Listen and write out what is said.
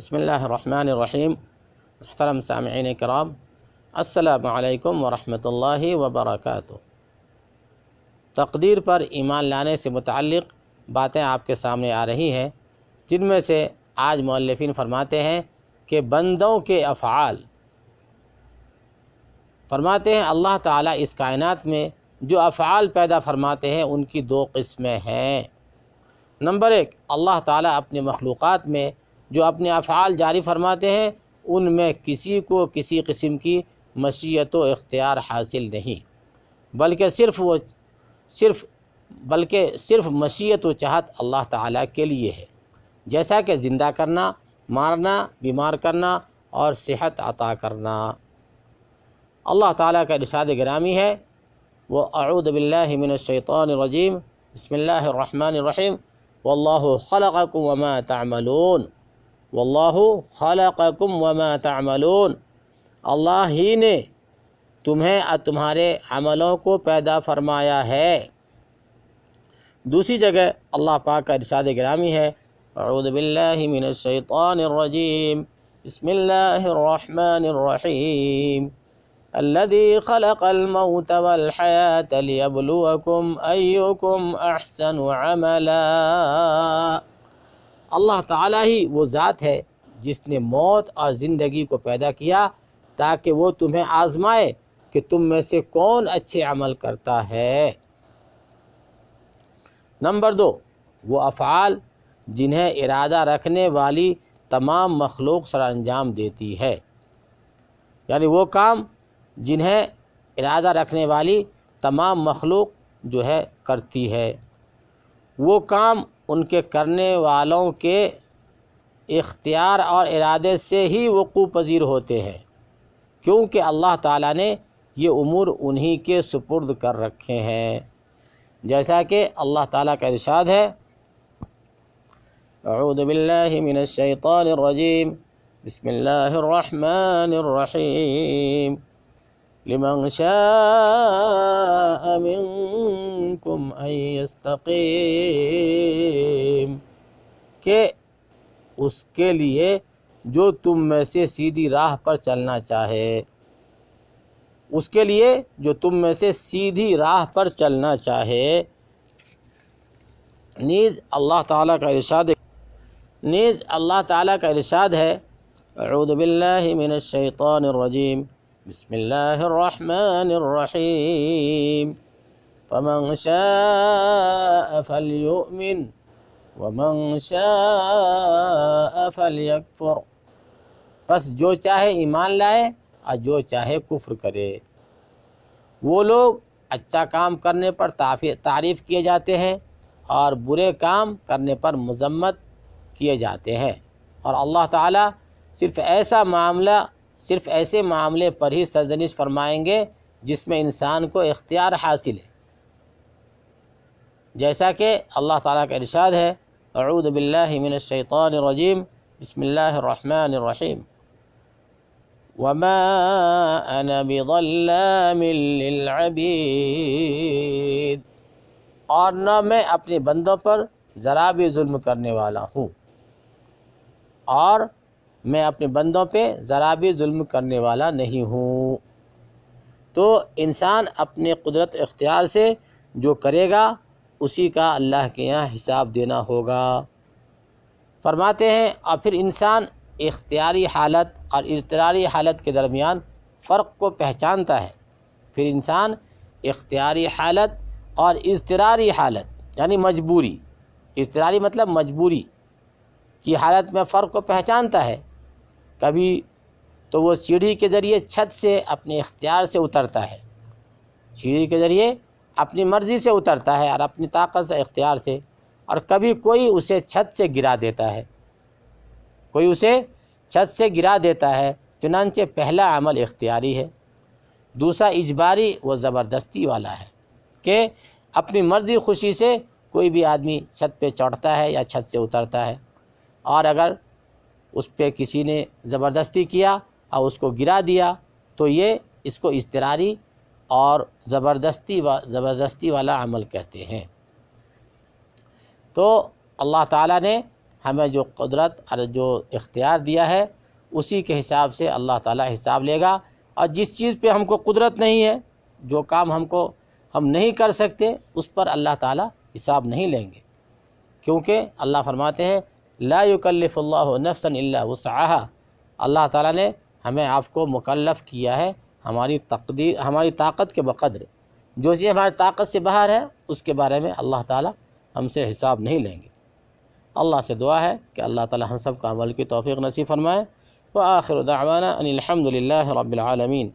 بسم اللہ الرحمن الرحیم۔ محترم سامعین کرام، السلام علیکم ورحمۃ اللہ وبرکاتہ۔ تقدیر پر ایمان لانے سے متعلق باتیں آپ کے سامنے آ رہی ہیں، جن میں سے آج مؤلفین فرماتے ہیں کہ بندوں کے افعال، فرماتے ہیں اللہ تعالیٰ اس کائنات میں جو افعال پیدا فرماتے ہیں ان کی دو قسمیں ہیں۔ نمبر ایک، اللہ تعالیٰ اپنے مخلوقات میں جو اپنے افعال جاری فرماتے ہیں ان میں کسی کو کسی قسم کی مشیت و اختیار حاصل نہیں، بلکہ صرف مشیت و چاہت اللہ تعالیٰ کے لیے ہے، جیسا کہ زندہ کرنا، مارنا، بیمار کرنا اور صحت عطا کرنا۔ اللہ تعالیٰ کا ارشاد گرامی ہے، وَأَعُوذُ بِاللَّهِ مِنَ الشَّيْطَانِ الرَّجِيمِ بسم اللہ الرحمن الرحیم وَاللَّهُ خَلَقَكُمْ وَمَا تَعْمَلُونَ وَاللَّهُ خَلَقَكُمْ وَمَا تَعْمَلُونَ، اللہ ہی نے تمہیں اور تمہارے عملوں کو پیدا فرمایا ہے۔ دوسری جگہ اللہ پاک کا ارشاد گرامی ہے، اعوذ باللہ من الشیطان الرجیم بسم اللہ الرحمن الرحیم الذی خلق الموت والحیاة لیبلوکم ایکم احسن عملا۔ اللہ تعالیٰ ہی وہ ذات ہے جس نے موت اور زندگی کو پیدا کیا تاکہ وہ تمہیں آزمائے کہ تم میں سے کون اچھے عمل کرتا ہے۔ نمبر دو، وہ افعال جنہیں ارادہ رکھنے والی تمام مخلوق سر انجام دیتی ہے، یعنی وہ کام جنہیں ارادہ رکھنے والی تمام مخلوق جو ہے کرتی ہے، وہ کام ان کے کرنے والوں کے اختیار اور ارادے سے ہی وقوع پذیر ہوتے ہیں، کیونکہ اللہ تعالیٰ نے یہ امور انہی کے سپرد کر رکھے ہیں، جیسا کہ اللہ تعالیٰ کا ارشاد ہے، اعوذ باللہ من الشیطان الرجیم بسم اللہ الرحمن الرحیم لمن شاء منکم ان یستقیم، کہ اس کے لیے جو تم میں سے سیدھی راہ پر چلنا چاہے، اس کے لیے جو تم میں سے سیدھی راہ پر چلنا چاہے۔ نیز اللہ تعالیٰ کا ارشاد ہے، اعوذ باللہ من الشیطان الرجیم بسم اللہ الرحمن الرحیم فمن شاء فلیؤمن ومن شاء فلیکفر، پس جو چاہے ایمان لائے اور جو چاہے کفر کرے۔ وہ لوگ اچھا کام کرنے پر تعریف کیے جاتے ہیں اور برے کام کرنے پر مذمت کیے جاتے ہیں، اور اللہ تعالیٰ صرف ایسے معاملے پر ہی سرزنش فرمائیں گے جس میں انسان کو اختیار حاصل ہے، جیسا کہ اللہ تعالیٰ کا ارشاد ہے، اعوذ باللہ من الشیطان الرجیم بسم اللہ الرحمن الرحیم وما انا بظلام للعبید، اور نہ میں اپنے بندوں پر ذرا بھی ظلم کرنے والا ہوں، اور میں اپنے بندوں پہ ذرا بھی ظلم کرنے والا نہیں ہوں۔ تو انسان اپنے قدرت اختیار سے جو کرے گا اسی کا اللہ کے یہاں حساب دینا ہوگا۔ فرماتے ہیں، اور پھر انسان اختیاری حالت اور اضطراری حالت کے درمیان فرق کو پہچانتا ہے۔ پھر انسان اختیاری حالت اور اضطراری حالت یعنی مجبوری، اضطراری مطلب مجبوری کی حالت میں فرق کو پہچانتا ہے۔ کبھی تو وہ سیڑھی کے ذریعے چھت سے اپنے اختیار سے اترتا ہے، سیڑھی کے ذریعے اپنی مرضی سے اترتا ہے اور اپنی طاقت سے اختیار سے، اور کبھی کوئی اسے چھت سے گرا دیتا ہے، چنانچہ پہلا عمل اختیاری ہے، دوسرا اجباری و زبردستی والا ہے کہ اپنی مرضی خوشی سے کوئی بھی آدمی چھت پہ چڑھتا ہے یا چھت سے اترتا ہے، اور اگر اس پہ کسی نے زبردستی کیا اور اس کو گرا دیا تو یہ اس کو اضطراری اور زبردستی والا عمل کہتے ہیں۔ تو اللہ تعالیٰ نے ہمیں جو قدرت اور جو اختیار دیا ہے اسی کے حساب سے اللہ تعالیٰ حساب لے گا، اور جس چیز پہ ہم کو قدرت نہیں ہے، جو کام ہم نہیں کر سکتے، اس پر اللہ تعالیٰ حساب نہیں لیں گے، کیونکہ اللہ فرماتے ہیں لا یکلف اللہ نفسا الا وسعها، اللہ تعالیٰ نے ہمیں آپ کو مکلف کیا ہے ہماری طاقت کے بقدر، جو چیز ہماری طاقت سے باہر ہے اس کے بارے میں اللہ تعالیٰ ہم سے حساب نہیں لیں گے۔ اللہ سے دعا ہے کہ اللہ تعالیٰ ہم سب کو عمل کی توفیق نصیب فرمائے۔ وآخر دعوانا ان الحمد للہ رب العالمین۔